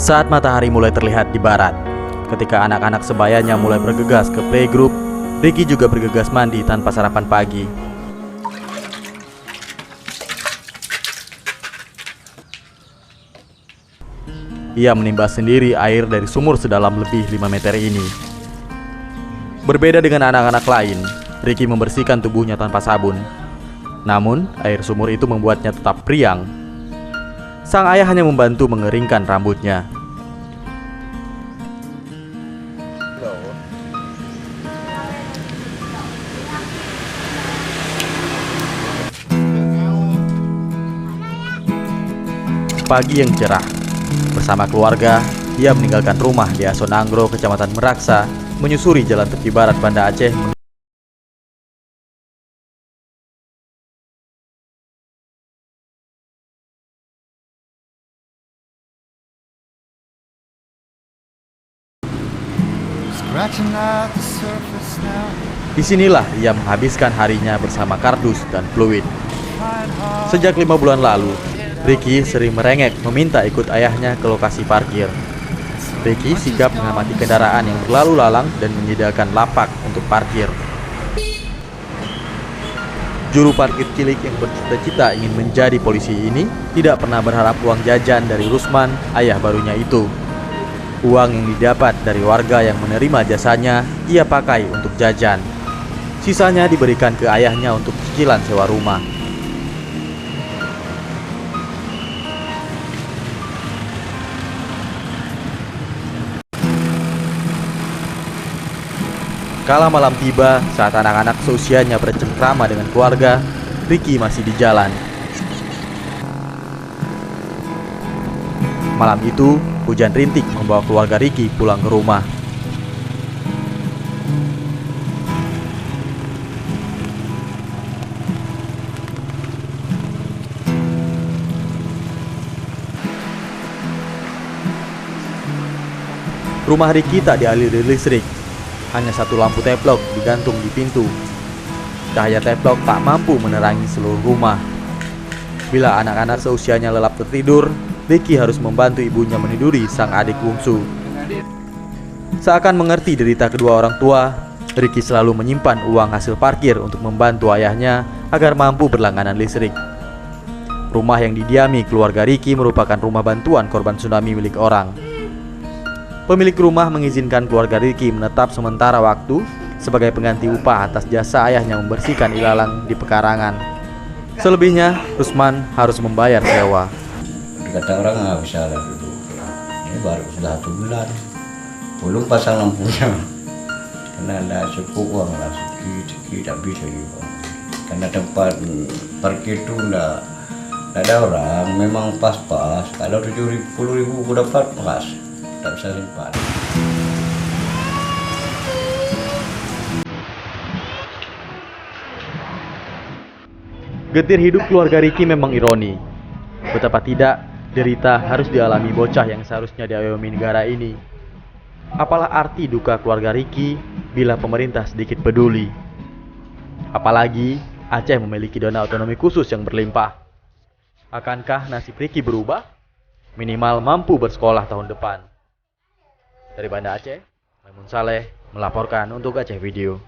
Saat matahari mulai terlihat di barat, ketika anak-anak sebayanya mulai bergegas ke playgroup, Ricky juga bergegas mandi tanpa sarapan pagi. Ia menimba sendiri air dari sumur sedalam lebih 5 meter ini. Berbeda dengan anak-anak lain, Ricky membersihkan tubuhnya tanpa sabun. Namun, air sumur itu membuatnya tetap priang. Sang ayah hanya membantu mengeringkan rambutnya. Pagi yang cerah, bersama keluarga, ia meninggalkan rumah di Asonangro, Kecamatan Meraksa, menyusuri jalan tepi barat Banda Aceh. Disinilah ia menghabiskan harinya bersama kardus dan fluid. Sejak 5 bulan lalu, Ricky sering merengek meminta ikut ayahnya ke lokasi parkir. Ricky sigap mengamati kendaraan yang berlalu lalang dan menyediakan lapak untuk parkir. Juru parkir cilik yang bercita-cita ingin menjadi polisi ini tidak pernah berharap uang jajan dari Rusman, ayah barunya itu. Uang yang didapat dari warga yang menerima jasanya, ia pakai untuk jajan. Sisanya diberikan ke ayahnya untuk cicilan sewa rumah. Kala malam tiba, saat anak-anak seusianya bercengkrama dengan keluarga, Ricky masih di jalan. Malam itu, hujan rintik membawa keluarga Ricky pulang ke rumah. Rumah Ricky tak dialiri listrik. Hanya satu lampu teplok digantung di pintu. Cahaya teplok tak mampu menerangi seluruh rumah. Bila anak-anak seusianya lelap tertidur, Ricky harus membantu ibunya meniduri sang adik bungsu. Seakan mengerti derita kedua orang tua, Ricky selalu menyimpan uang hasil parkir untuk membantu ayahnya agar mampu berlangganan listrik. Rumah yang didiami keluarga Ricky merupakan rumah bantuan korban tsunami milik orang. Pemilik rumah mengizinkan keluarga Ricky menetap sementara waktu sebagai pengganti upah atas jasa ayahnya membersihkan ilalang di pekarangan. Selebihnya, Rusman harus membayar sewa. Kata orang nggak bisa lah dulu. Ini baru sudah 1 bulan. Belum pasang lampunya. Karena tidak cukup uang lah, sedikit tidak bisa juga. Karena tempat parkir itu tidak ada orang, memang pas-pas. Kalau 70.000 aku dapat pas. Tak bisa simpan. Getir hidup keluarga Ricky memang ironi. Betapa tidak, derita harus dialami bocah yang seharusnya diayomi negara ini. Apalah arti duka keluarga Ricky bila pemerintah sedikit peduli. Apalagi Aceh memiliki dana otonomi khusus yang berlimpah. Akankah nasib Ricky berubah? Minimal mampu bersekolah tahun depan. Dari Banda Aceh, Maimun Saleh melaporkan untuk Aceh Video.